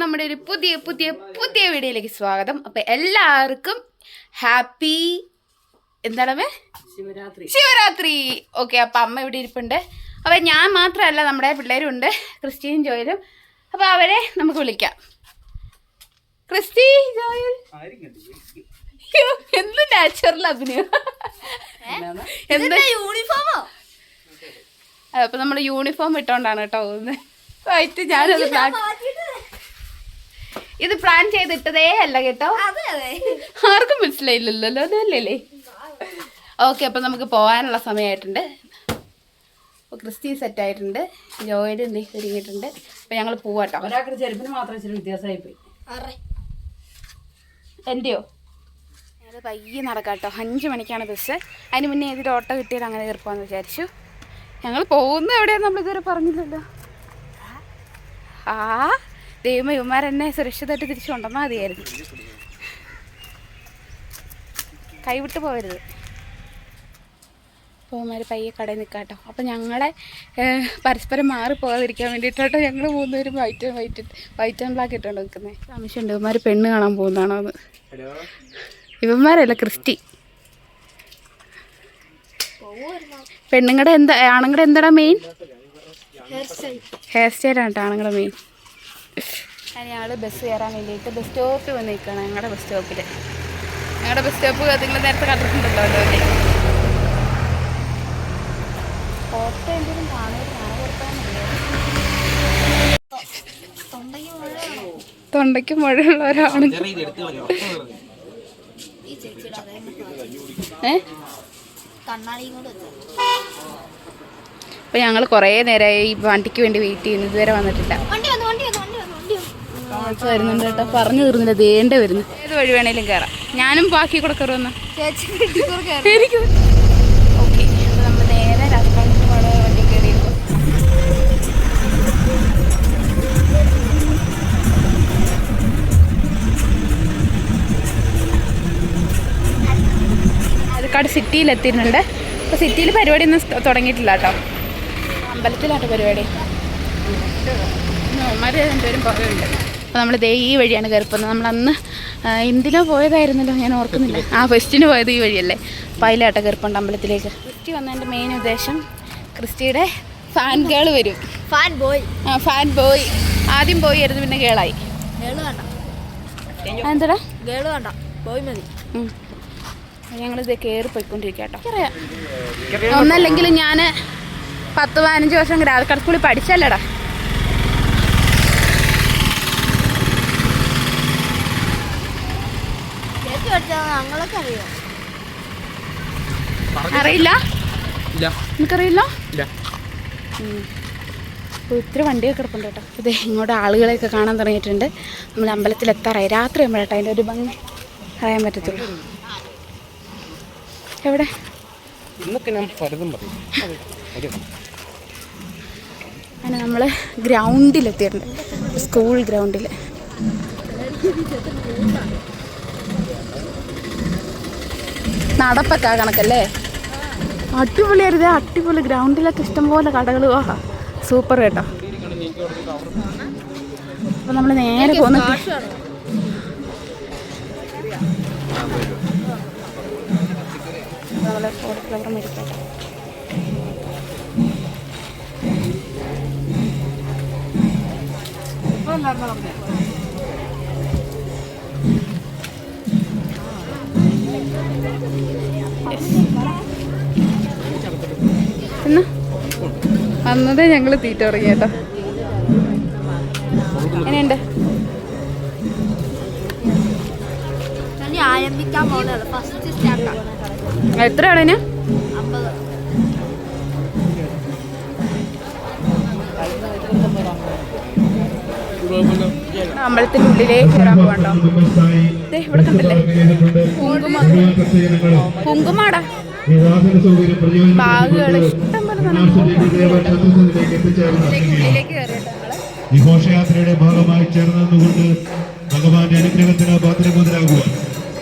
നമ്മുടെ ഒരു പുതിയ പുതിയ പുതിയ വീഡിയോയിലേക്ക് സ്വാഗതം. അപ്പം എല്ലാവർക്കും ഹാപ്പി എന്താണ് ശിവരാത്രി. ഓക്കെ, അപ്പം അമ്മ ഇവിടെ ഇരിപ്പുണ്ട്. അപ്പം ഞാൻ മാത്രമല്ല, നമ്മുടെ പിള്ളേരും ഉണ്ട്, ക്രിസ്റ്റീനും ജോയലും. അപ്പം അവരെ നമുക്ക് വിളിക്കാം. ക്രിസ്റ്റി, ജോയൽ, എന്ത് നാച്ചുറൽ അഭിനയം. എന്താ യൂണിഫോമോ? അപ്പം നമ്മൾ യൂണിഫോം ഇട്ടോണ്ടാണ് കേട്ടോ പോകുന്നത്. വൈറ്റ് ഞാനത് ഇത് പ്ലാൻ ചെയ്തിട്ടതേ അല്ല കേട്ടോ. ആർക്കും മനസ്സിലായില്ലല്ലോ, അതല്ലേ? ഓക്കെ, അപ്പം നമുക്ക് പോകാനുള്ള സമയമായിട്ടുണ്ട്. അപ്പോൾ ക്രിസ്റ്റി സെറ്റ് ആയിട്ടുണ്ട്, ജോയിഡ് ഒരുങ്ങിയിട്ടുണ്ട്. അപ്പം ഞങ്ങൾ പോവാട്ടോ. ഒരാൾക്ക് ചെരുപ്പിന് മാത്രം ഇച്ചിരി വ്യത്യാസമായി പോയി. എൻ്റെയോ? ഞങ്ങൾ പയ്യെ നടക്കാട്ടോ. 5 മണിക്കാണ് ബസ്. അതിന് മുന്നേ ഏതൊരു ഓട്ടോ കിട്ടിയാൽ അങ്ങനെ കയറിപ്പോകാമെന്ന് വിചാരിച്ചു. ഞങ്ങൾ പോകുന്ന എവിടെയാണ് നമ്മളിതുവരെ പറഞ്ഞില്ലല്ലോ. ദൈവം ഇവന്മാരെന്നെ സുരക്ഷിതമായിട്ട് തിരിച്ചു കൊണ്ടുവന്നാൽ മതിയായിരുന്നു. കൈവിട്ട് പോകരുത്. അപ്പോൾ ഇവന്മാർ പയ്യെ കടയിൽ നിൽക്കാട്ടോ. അപ്പം ഞങ്ങളെ പരസ്പരം മാറി പോകാതിരിക്കാൻ വേണ്ടിയിട്ടോ ഞങ്ങൾ 3 പേരും വൈറ്റ് ആൻഡ് ബ്ലാക്ക് ഇട്ടുകൊണ്ട് നിൽക്കുന്നത്. സംശയമുണ്ട് ഇവന്മാർ പെണ്ണ് കാണാൻ പോകുന്നതാണോ എന്ന്. ഇവന്മാരല്ല, ക്രിസ്റ്റി. പെണ്ണുങ്ങളുടെ എന്താ, ആണുങ്ങളുടെ എന്താടാ മെയിൻ? ഹെയർ സ്റ്റൈലാണ് കേട്ടോ ആണുങ്ങളുടെ മെയിൻ. ഞങ്ങൾ ബസ് കയറാൻ വേണ്ടിയിട്ട് ബസ് സ്റ്റോപ്പിൽ വന്ന് നിൽക്കുകയാണ്. ഞങ്ങളുടെ ബസ് സ്റ്റോപ്പിൽ. ഞങ്ങളുടെ ബസ് സ്റ്റോപ്പ് നിങ്ങൾ നേരത്തെ കണ്ടിട്ടുണ്ടല്ലോ അല്ലേ? ഓട്ടോ എന്തെങ്കിലും തൊണ്ടയ്ക്ക് മഴയുള്ളവരാണ്. അപ്പൊ ഞങ്ങൾ കുറേ നേരമായി ഈ വണ്ടിക്ക് വേണ്ടി വെയിറ്റ് ചെയ്യുന്നു, ഇതുവരെ വന്നിട്ടില്ല. വരുന്നുണ്ട് കേട്ടോ, പറഞ്ഞു തീർന്നില്ല, ദേണ്ട വരുന്നു. ഏത് വഴി വേണേലും കയറാം. ഞാനും ബാക്കി കൂടെ കയറുമെന്ന്. എനിക്ക് ഓക്കെ. അപ്പോൾ നമ്മൾ നേരെ രാജസ്ഥാനിൽ വണ്ടി കയറിയിരിക്കും. പാലക്കാട് സിറ്റിയിലെത്തിയിട്ടുണ്ട്. അപ്പോൾ സിറ്റിയിൽ പരിപാടിയൊന്നും തുടങ്ങിയിട്ടില്ല കേട്ടോ. അമ്പലത്തിലാട്ടോ പരിപാടി. അവന്മാർ രണ്ടുപേരും പുറകുണ്ട്. അപ്പോൾ നമ്മൾ ദേ ഈ വഴിയാണ് കയറിപ്പോകുന്നത്. നമ്മളന്ന് എന്തിനോ പോയതായിരുന്നല്ലോ, ഞാൻ ഓർക്കുന്നില്ല. ഫെസ്റ്റിന് പോയത് ഈ വഴിയല്ലേ. അപ്പോൾ അതിലാട്ടോ കയറിപ്പോണ്ട് അമ്പലത്തിലേക്ക്. ക്രിസ്റ്റി വന്നതിൻ്റെ മെയിൻ ഉദ്ദേശം ക്രിസ്റ്റിയുടെ ഫാൻ ഗേൾ വരും. Fan boy. ആദ്യം ബോയ് ആയിരുന്നു, പിന്നെ ഗേളായി. എന്താടാ ഗേൾ വേണ്ട, ബോയ് മതി. ഞങ്ങളിത് കയറി പോയിക്കൊണ്ടിരിക്കുക കേട്ടോ. അറിയാം, ഒന്നല്ലെങ്കിലും ഞാൻ 10-15 വർഷം ഗ്രാവിക്കാട് സ്കൂളിൽ പഠിച്ചല്ലേടാ. അറിയില്ല? എനിക്കറിയില്ല. ഒത്തിരി വണ്ടിയൊക്കെ കിടപ്പുണ്ട് കേട്ടോ. ഇത് ഇങ്ങോട്ട് ആളുകളെയൊക്കെ കാണാൻ തുടങ്ങിയിട്ടുണ്ട്. നമ്മൾ അമ്പലത്തിൽ എത്താറായി. രാത്രി ആകുമ്പോഴേട്ടോ അതിൻ്റെ ഒരു ഭംഗി അറിയാൻ പറ്റത്തുള്ളൂ. എവിടെ അങ്ങനെ നമ്മൾ ഗ്രൗണ്ടിലെത്തിയിട്ടുണ്ട്, സ്കൂൾ ഗ്രൗണ്ടിൽ. നടപ്പൊക്കെ കണക്കല്ലേ. അടിപൊളിയായിരുന്നു. അടിപൊളി ഗ്രൗണ്ടിലൊക്കെ ഇഷ്ടംപോലെ കടകൾ. ആഹാ, സൂപ്പർ കേട്ടോ. അപ്പോൾ നമ്മൾ നേരെ പോകുന്നു. ഫ്ലവർ മേടിക്കാം. എന്നാ അന്നതേ ഞങ്ങൾ തീറ്റ തുടങ്ങി കേട്ടോ. എങ്ങനെയുണ്ട്? എത്ര ആളേന്? 50. അമ്പലത്തിൻ്റെ ഉള്ളിലേക്ക് കയറാൻ പോകണ്ടോ. ഇവിടെ കണ്ടില്ലേ കുങ്കുമാടാ, ബാഗുകൾ ഇഷ്ടം പോലെ. ഉള്ളിലേക്ക് കയറിയിട്ടോ. ഈ ഘോഷയാത്രയുടെ ഭാഗമായി ചേർന്നുകൊണ്ട് ഭഗവാന്റെ അനുഗ്രഹത്തിന് പാത്രബോധരാകുവാൻ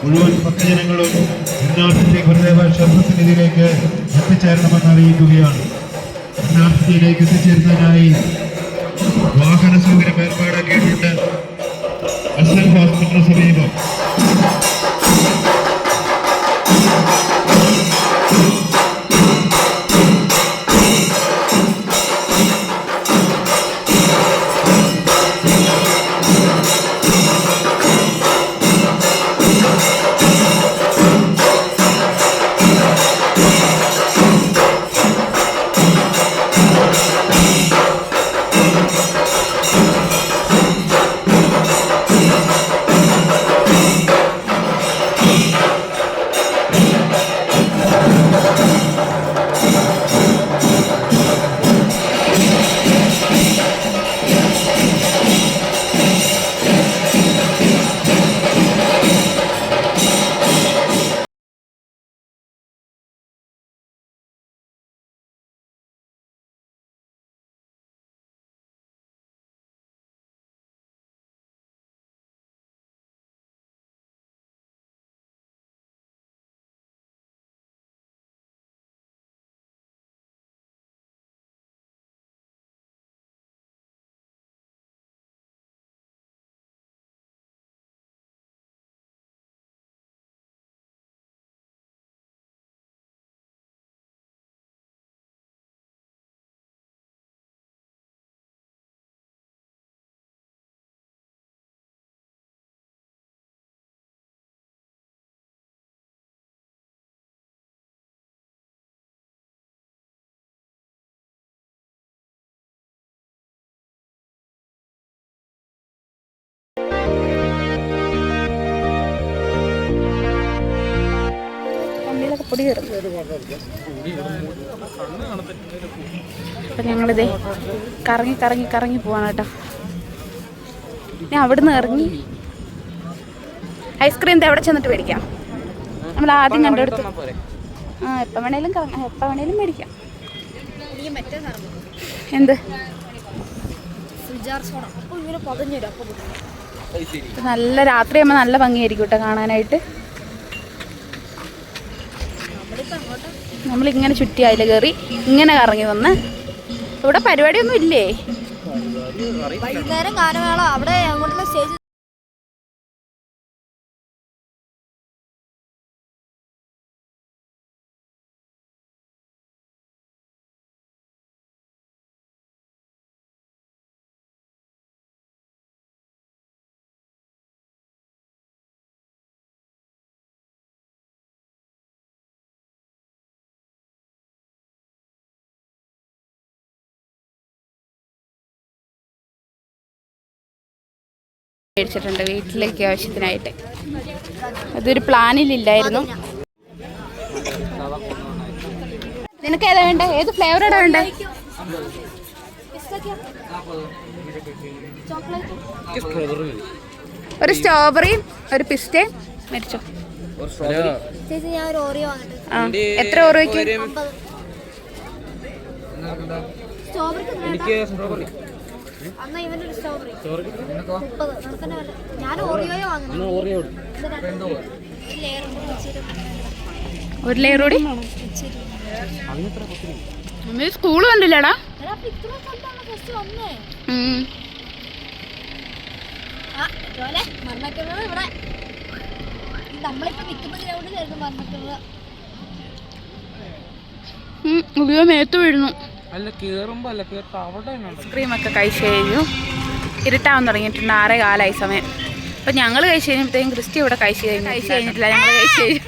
മുഴുവൻ ഭക്തജനങ്ങളും എന്നാർത്ഥത്തെ ഗുരുദേവ ക്ഷേത്രസന്നിധിയിലേക്ക് എത്തിച്ചേരണമെന്ന് അറിയിക്കുകയാണ്. എന്നാർത്ഥത്തിലേക്ക് എത്തിച്ചേരുന്നതിനായി വാഹന സൗകര്യം ഏർപ്പാടാക്കിയിട്ടുണ്ട്. ബസൽ ഹോസ്പിറ്റലിന് സമീപം. പൊടി കയറും. അപ്പം ഞങ്ങളിതേ കറങ്ങി കറങ്ങി കറങ്ങി പോവാണ് കേട്ടോ. ഞാൻ അവിടുന്ന് ഇറങ്ങി ഐസ്ക്രീം എവിടെ ചെന്നിട്ട് മേടിക്കാം. നമ്മൾ ആദ്യം കണ്ടെടുത്ത് എപ്പം വേണേലും എപ്പം വേണേലും മേടിക്കാം. എന്ത് നല്ല രാത്രിയാകുമ്പോൾ നല്ല ഭംഗിയായിരിക്കും കേട്ടോ കാണാനായിട്ട്. നമ്മളിങ്ങനെ ചുറ്റി അതിൽ കയറി ഇങ്ങനെ കറങ്ങി വന്ന്. ഇവിടെ പരിപാടിയൊന്നും ഇല്ലേ? വൈകുന്നേരം ഗാനമേള അവിടെ അങ്ങോട്ടുള്ള സ്റ്റേജ് മേടിച്ചിട്ടുണ്ട് വീട്ടിലേക്ക് ആവശ്യത്തിനായിട്ട്. അതൊരു പ്ലാനിലില്ലായിരുന്നു. നിനക്ക് ഏതാ വേണ്ടേ? ഏത് ഫ്ലേവറാണ് വേണ്ടേ? ഒരു സ്ട്രോബെറിയും ഒരു പിസ്റ്റയും മേടിച്ചോ. എത്ര ഓറിയോക്ക്? ഒരു ലെയർ കൂടി. സ്കൂള് കണ്ടില്ലടാ. മേത്ത് വീഴുന്നു. ഐസ്ക്രീമൊക്കെ കഴിച്ചു കഴിഞ്ഞു. ഇരുട്ടാവാൻ തുടങ്ങിയിട്ടുണ്ട്. 6:15 സമയം. അപ്പം ഞങ്ങൾ കഴിച്ചു കഴിഞ്ഞപ്പോഴത്തേക്കും ക്രിസ്റ്റി ഇവിടെ കഴിച്ചു കഴിഞ്ഞിട്ടില്ല. ഞങ്ങൾ കഴിച്ചു കഴിഞ്ഞു.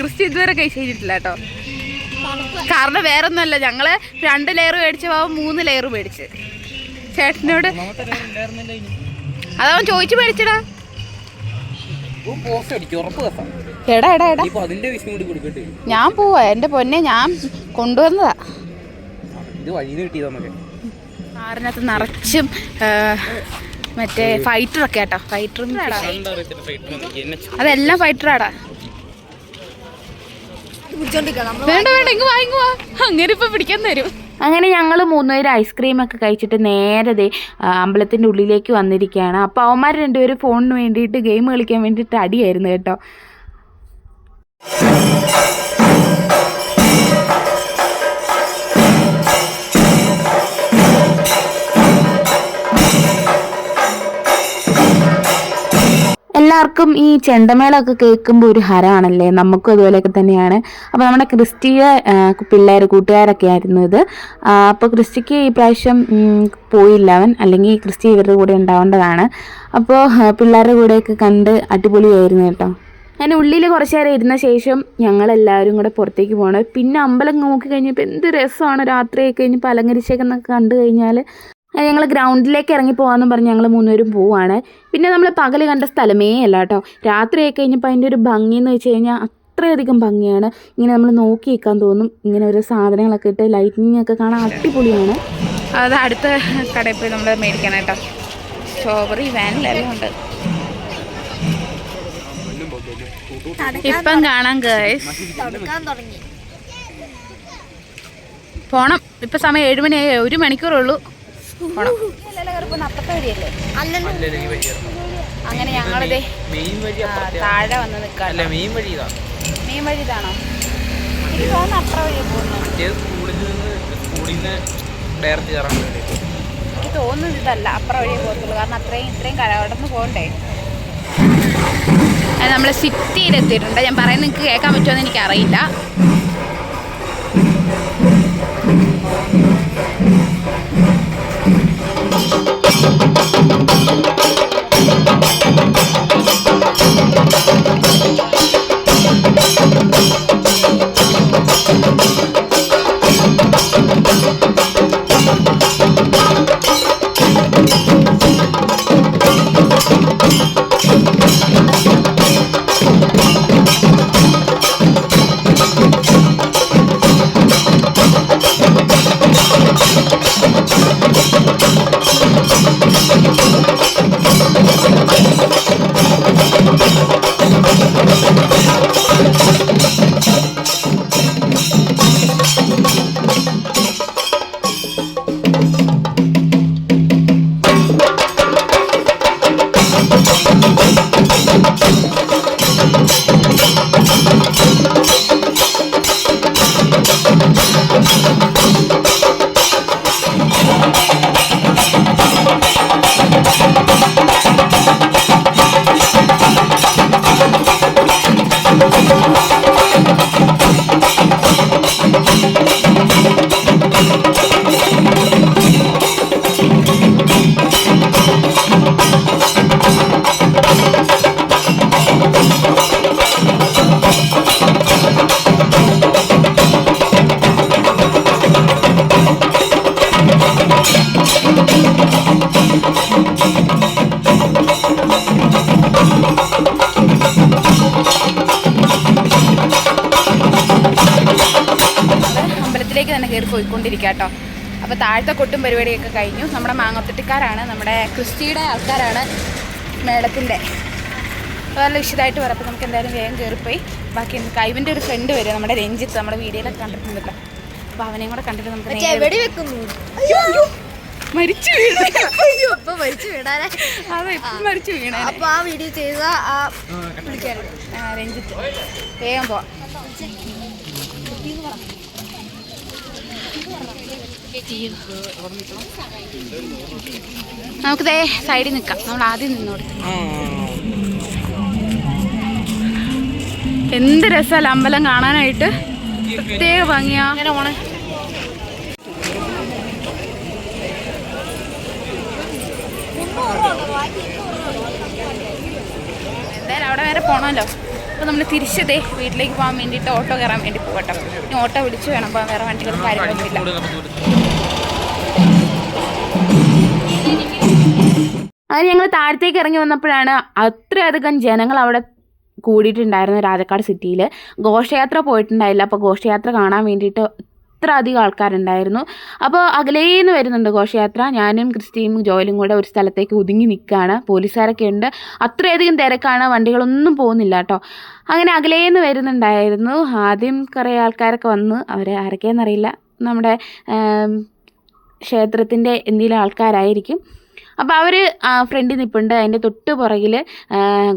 ക്രിസ്റ്റി ഇതുവരെ കഴിച്ചു കഴിഞ്ഞിട്ടില്ല കേട്ടോ. കാരണം വേറെ ഒന്നുമല്ല, ഞങ്ങൾ 2 ലെയർ മേടിച്ച പാവം 3 ലെയർ മേടിച്ച് ചേട്ടനോട്. അതവൻ ചോദിച്ചു മേടിച്ചടാ. എടാ എടാ എടാ ഞാൻ പോവാ. എൻ്റെ പൊന്നെ ഞാൻ കൊണ്ടുവന്നതാ. കാറിനകത്ത് നിറച്ചും മറ്റേ ഫൈറ്ററൊക്കെ കേട്ടോ. ഫൈറ്ററും അതെല്ലാം ഫൈറ്ററാടാ. വേണ്ട വേണ്ട ഇങ്ങ് വാങ്ങിക്കുവാ. അങ്ങനെ ഇപ്പൊ പിടിക്കാൻ തരും. അങ്ങനെ ഞങ്ങൾ 3 പേര് ഐസ്ക്രീമൊക്കെ കഴിച്ചിട്ട് നേരെ അമ്പലത്തിൻ്റെ ഉള്ളിലേക്ക് വന്നിരിക്കുകയാണ്. അപ്പോൾ അവന്മാർ 2 പേര് ഫോണിന് വേണ്ടിയിട്ട് ഗെയിം കളിക്കാൻ വേണ്ടിയിട്ട് അടിയായിരുന്നു കേട്ടോ. എല്ലാവർക്കും ഈ ചെണ്ടമേളമൊക്കെ കേൾക്കുമ്പോൾ ഒരു ഹരമാണല്ലേ, നമുക്കും അതുപോലെയൊക്കെ തന്നെയാണ്. അപ്പോൾ നമ്മുടെ ക്രിസ്റ്റിയുടെ കൂട്ടുകാരൊക്കെ ആയിരുന്നു ഇത്. അപ്പോൾ ക്രിസ്റ്റിക്ക് ഈ പ്രാവശ്യം പോയില്ല അവൻ, അല്ലെങ്കിൽ ക്രിസ്റ്റി ഇവരുടെ കൂടെ ഉണ്ടാവേണ്ടതാണ്. അപ്പോൾ പിള്ളേരുടെ കൂടെയൊക്കെ കണ്ട് അടിപൊളിയായിരുന്നു കേട്ടോ. അങ്ങനെ ഉള്ളിൽ കുറച്ച് നേരം ഇരുന്ന ശേഷം ഞങ്ങളെല്ലാവരും കൂടെ പുറത്തേക്ക് പോകണം. പിന്നെ അമ്പലം നോക്കി കഴിഞ്ഞപ്പോൾ എന്ത് രസമാണ്, രാത്രിയൊക്കെ കഴിഞ്ഞപ്പോൾ അലങ്കരിച്ചേക്കെന്നൊക്കെ കണ്ടു കഴിഞ്ഞാൽ ഞങ്ങൾ ഗ്രൗണ്ടിലേക്ക് ഇറങ്ങി പോകാമെന്ന് പറഞ്ഞ് ഞങ്ങൾ 3 പേരും പോവാണ്. പിന്നെ നമ്മൾ പകൽ കണ്ട സ്ഥലമേ അല്ല കേട്ടോ. രാത്രിയൊക്കെ കഴിഞ്ഞപ്പോൾ അതിൻ്റെ ഒരു ഭംഗി എന്ന് വെച്ച് കഴിഞ്ഞാൽ അത്രയധികം ഭംഗിയാണ്. ഇങ്ങനെ നമ്മൾ നോക്കി നിൽക്കാൻ തോന്നും. ഇങ്ങനെ ഓരോ സാധനങ്ങളൊക്കെ ഇട്ട് ലൈറ്റിനിങ് ഒക്കെ കാണാൻ അടിപൊളിയാണ്. അത് അടുത്ത കടയിൽ പോയി നമ്മൾ മേടിക്കണം കേട്ടോ. സ്ട്രോബെറി വാനിലെല്ലാം ഉണ്ട്. ഇപ്പം കാണാം ഗേൾസ്, പോണം. ഇപ്പം സമയം 7 മണിയായി, 1 മണിക്കൂറുള്ളൂ. അങ്ങനെ ഞങ്ങളിതേ താഴെ വന്ന് നിൽക്കാം. മീൻ വഴി ഇതാണോ? എനിക്ക് തോന്നുന്നു അത്ര വഴി പോകുന്നു. എനിക്ക് തോന്നുന്നത് ഇതല്ല, അപ്പുറം വഴിയേ പോകത്തുള്ളൂ. കാരണം ഇത്രയും കടന്ന് പോകണ്ടേ. നമ്മൾ സിറ്റിയിലെത്തിയിട്ടുണ്ട്. ഞാൻ പറയുന്നത് നിങ്ങൾക്ക് കേൾക്കാൻ പറ്റുമോ എന്ന് എനിക്കറിയില്ല. തന്നെ കയറി പോയിക്കൊണ്ടിരിക്കുക കേട്ടോ. അപ്പോൾ താഴത്തെ കൊട്ടും പരിപാടിയൊക്കെ കഴിഞ്ഞു. നമ്മുടെ മാങ്ങൊത്തിട്ടിക്കാരാണ്, നമ്മുടെ ക്രിസ്റ്റിയുടെ ആൾക്കാരാണ് മേളത്തിൻ്റെ. നല്ല വിശദമായിട്ട് പറയാം. അപ്പോൾ നമുക്ക് എന്തായാലും വേഗം കയറിപ്പോയി ബാക്കി കൈവിൻ്റെ ഒരു ഫ്രണ്ട് വരും, നമ്മുടെ രഞ്ജിത്ത്, നമ്മുടെ വീഡിയോയിലൊക്കെ കണ്ടിട്ടുണ്ടല്ലോ. അപ്പോൾ അവനെയും കൂടെ കണ്ടിട്ട് നമുക്ക് മരിച്ചു വീണ അപ്പോൾ ആ വീഡിയോ ചെയ്ത രഞ്ജിത്ത് വേഗം പോവാം. നമുക്ക് ദേ സൈഡിൽ നിൽക്കാം. നമ്മൾ ആദ്യം നിന്നോട്. എന്ത് രസമല്ല അമ്പലം കാണാനായിട്ട്, പ്രത്യേക ഭംഗിയാ. അങ്ങനെ പോണേ. എന്തായാലും അവിടെ വരെ പോകണമല്ലോ. അപ്പോൾ നമ്മൾ തിരിച്ചതേ വീട്ടിലേക്ക് പോകാൻ വേണ്ടിയിട്ട് ഓട്ടോ കയറാൻ വേണ്ടി പോകട്ടോ. ഇനി ഓട്ടോ വിളിച്ച് വേണം പോകാൻ, വേറെ വണ്ടികളും കാര്യങ്ങളൊന്നും ഇല്ല. അത് ഞങ്ങൾ താഴത്തേക്ക് ഇറങ്ങി വന്നപ്പോഴാണ് അത്രയധികം ജനങ്ങൾ അവിടെ കൂടിയിട്ടുണ്ടായിരുന്നു. രാജക്കാട് സിറ്റിയിൽ ഘോഷയാത്ര പോയിട്ടുണ്ടായില്ല. അപ്പോൾ ഘോഷയാത്ര കാണാൻ വേണ്ടിയിട്ട് അത്ര അധികം ആൾക്കാരുണ്ടായിരുന്നു. അപ്പോൾ അകലേന്ന് വരുന്നുണ്ട് ഘോഷയാത്ര. ഞാനും ക്രിസ്റ്റിയും ജോയിലും കൂടെ ഒരു സ്ഥലത്തേക്ക് ഒതുങ്ങി നിൽക്കുകയാണ്. പോലീസുകാരൊക്കെ ഉണ്ട്, അത്രയധികം തിരക്കാണ്, വണ്ടികളൊന്നും പോകുന്നില്ല കേട്ടോ. അങ്ങനെ അകലേന്ന് വരുന്നുണ്ടായിരുന്നു. ആദ്യം കുറേ ആൾക്കാരൊക്കെ വന്ന്, അവരെ ആരൊക്കെയെന്നറിയില്ല, നമ്മുടെ ക്ഷേത്രത്തിൻ്റെ എന്തെങ്കിലും ആൾക്കാരായിരിക്കും. അപ്പോൾ അവർ ഫ്രണ്ടിൽ നിൽപ്പുണ്ട്. അതിൻ്റെ തൊട്ട് പുറകിൽ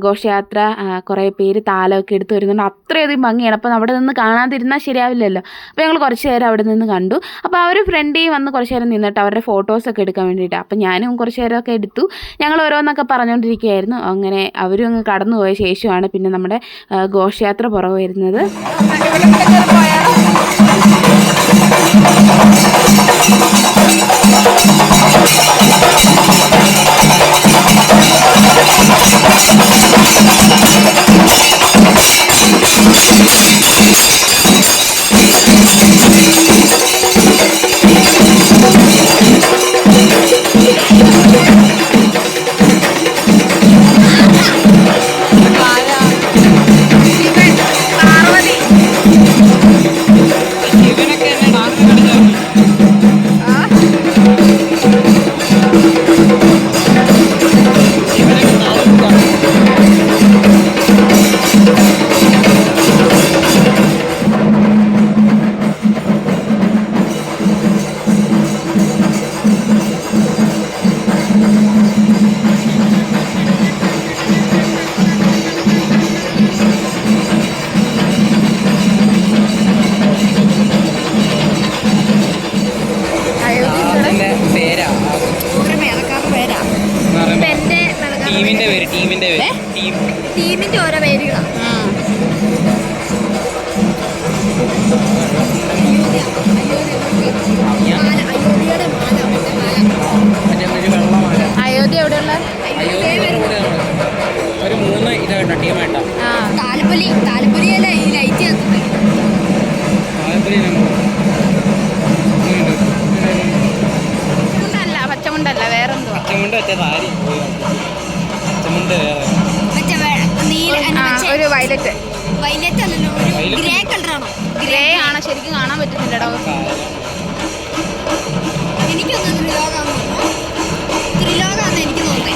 ഘോഷയാത്ര കുറേ പേര് താലമൊക്കെ എടുത്ത് വരുന്നുണ്ട്. അത്രയധികം ഭംഗിയാണ്. അപ്പോൾ അവിടെ നിന്ന് കാണാതിരുന്നാൽ ശരിയാവില്ലല്ലോ. അപ്പോൾ ഞങ്ങൾ കുറച്ച് നേരം അവിടെ നിന്ന് കണ്ടു. അപ്പോൾ അവർ ഫ്രണ്ടിൽ വന്ന് കുറച്ച് നേരം നിന്നിട്ട് അവരുടെ ഫോട്ടോസൊക്കെ എടുക്കാൻ വേണ്ടിയിട്ട്. അപ്പോൾ ഞാനും കുറച്ച് നേരമൊക്കെ എടുത്തു. ഞങ്ങൾ ഓരോന്നൊക്കെ പറഞ്ഞുകൊണ്ടിരിക്കുകയായിരുന്നു. അങ്ങനെ അവരും അങ്ങ് കടന്നു പോയ ശേഷമാണ് പിന്നെ നമ്മുടെ ഘോഷയാത്ര പുറകെ വരുന്നത്. ടീമിന്റെ ഓരോ പേരുകളാണ്. അയോധ്യ എവിടെയുള്ള ഒരു 3 ഇതായിട്ടാ ടീമായിട്ടാ. താലപ്പൊലിയല്ല ഈ ലൈറ്റ് മുണ്ടല്ല, പച്ചമുണ്ടല്ല, വേറെന്തോ പച്ചമുണ്ട് മറ്റേ സാരി പച്ചമുണ്ട് ഒരു വയലറ്റ് അല്ലല്ലോ, ഒരു ഗ്രേ കളറാണോ? ഗ്രേ ആണ്, ശരിക്കും കാണാൻ പറ്റുന്നില്ലടോ. എനിക്കൊന്നും ത്രിലോകാന്ന് എനിക്ക് തോന്നുന്നത്.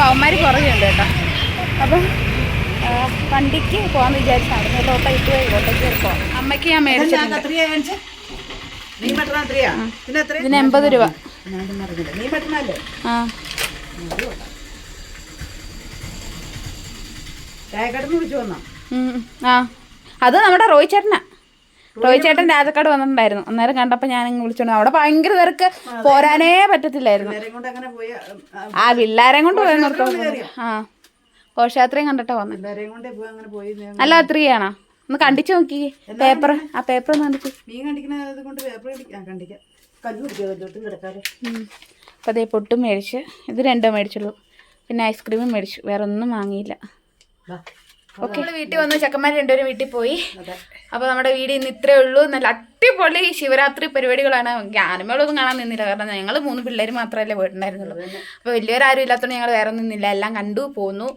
അവന്മാർ പുറകെയുണ്ട് കേട്ടോ. അപ്പം വണ്ടിക്ക് പോകാൻ വിചാരിച്ചാണ്. ഓട്ടോ ഇട്ട് പോയി ഓട്ടോയ്ക്ക് പോകാം. അമ്മയ്ക്ക് ഞാൻ മേടിച്ചിട്ടുണ്ട്. ഇതിന് 80 രൂപ. ആ അത് നമ്മുടെ റോയ് ചേട്ടനാ. റോയ് ചേട്ടൻ രാജക്കാട് വന്നിട്ടുണ്ടായിരുന്നു. അന്നേരം കണ്ടപ്പോൾ ഞാനിങ്ങ് വിളിച്ചോണ്ട് അവിടെ ഭയങ്കര തിരക്ക്, പോരാനേ പറ്റത്തില്ലായിരുന്നു. ആ പിള്ളേരെയും കൊണ്ട് പോയി നിർത്താൻ. ആ ഘോഷയാത്രയും കണ്ടിട്ടാ വന്നത്. അല്ല 3 ആണോ? ഒന്ന് കണ്ടിച്ചു നോക്കി പേപ്പർ. ആ പേപ്പർ ഒന്ന് കണ്ടിച്ചു. അപ്പോൾ അതേ പൊട്ടും മേടിച്ച്, ഇത് 2 മേടിച്ചുള്ളൂ. പിന്നെ ഐസ്ക്രീമും മേടിച്ചു. വേറെ ഒന്നും വാങ്ങിയില്ല. നമ്മള് വീട്ടിൽ വന്നു, ചെക്കന്മാർ രണ്ടുപേരും വീട്ടിൽ പോയി. അതെ. അപ്പൊ നമ്മുടെ വീഡിയോ ഇന്ന് ഇത്രേ ഉള്ളൂ. നല്ല അടിപൊളി ശിവരാത്രി പരിപാടികളാണ്. ഗാനമേളൊന്നും കാണാൻ നിന്നില്ല, കാരണം ഞങ്ങൾ 3 പിള്ളേർ മാത്രമല്ലേ പോയിട്ടുണ്ടായിരുന്നുള്ളൂ. അപ്പോൾ വലിയവരാരും ഇല്ലാത്തതുകൊണ്ട് ഞങ്ങൾ വേറെ നിന്നില്ല, എല്ലാം കണ്ടു പോന്നു.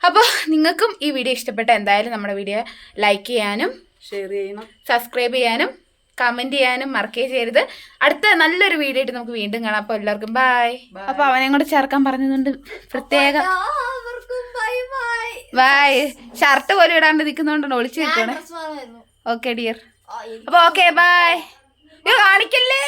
അപ്പോൾ നിങ്ങൾക്കും ഈ വീഡിയോ ഇഷ്ടപ്പെട്ട എന്തായാലും നമ്മുടെ വീഡിയോ ലൈക്ക് ചെയ്യാനും ഷെയർ ചെയ്യണം, സബ്സ്ക്രൈബ് ചെയ്യാനും കമന്റ് ചെയ്യാനും മറക്കേ ചെയ്യരുത്. അടുത്ത നല്ലൊരു വീഡിയോ ആയിട്ട് നമുക്ക് വീണ്ടും കാണാം. അപ്പോൾ എല്ലാവർക്കും ബൈ. അപ്പോൾ അവനെ കൂടെ ചേർക്കാൻ പറഞ്ഞതുകൊണ്ട് പ്രത്യേകം ബൈ. ഷർട്ട് പോലും ഇടാണ്ട് നിൽക്കുന്നതുകൊണ്ടാണ് ഒളിച്ചു നിൽക്കണേ. Okay dear. അപ്പോൾ ഓക്കെ ബൈ. കാണിക്കല്ലേ.